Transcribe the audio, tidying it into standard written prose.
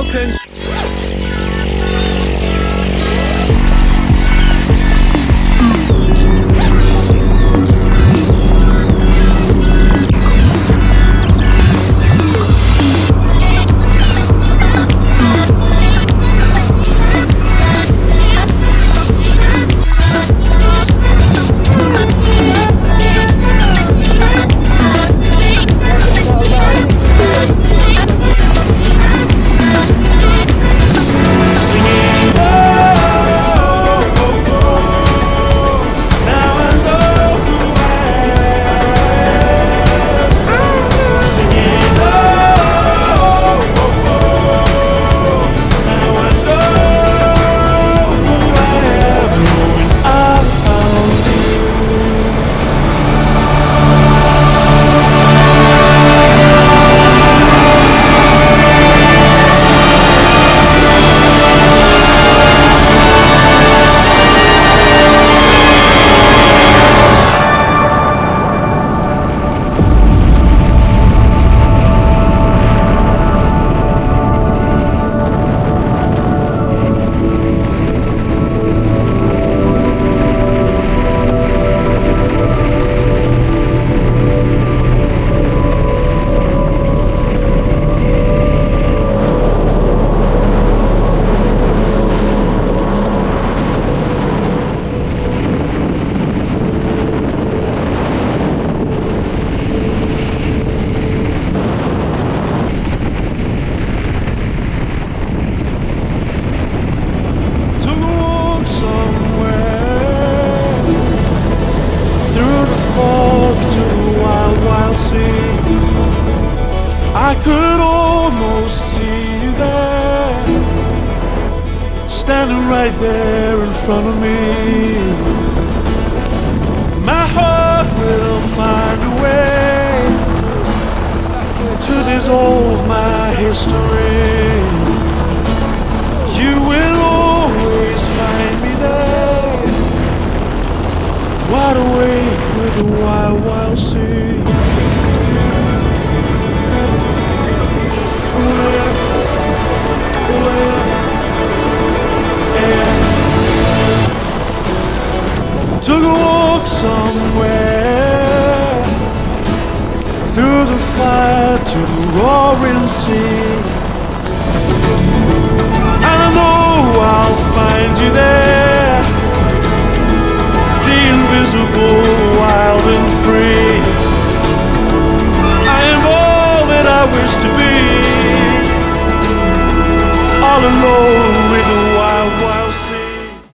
broken. I could almost see you there, standing right there in front of me. My heart will find a way to dissolve my history. You will always find me there, wide awake with the wild, wild sea. Took a walk somewhere through the fire to the roaring sea, and I know I'll find you there, the invisible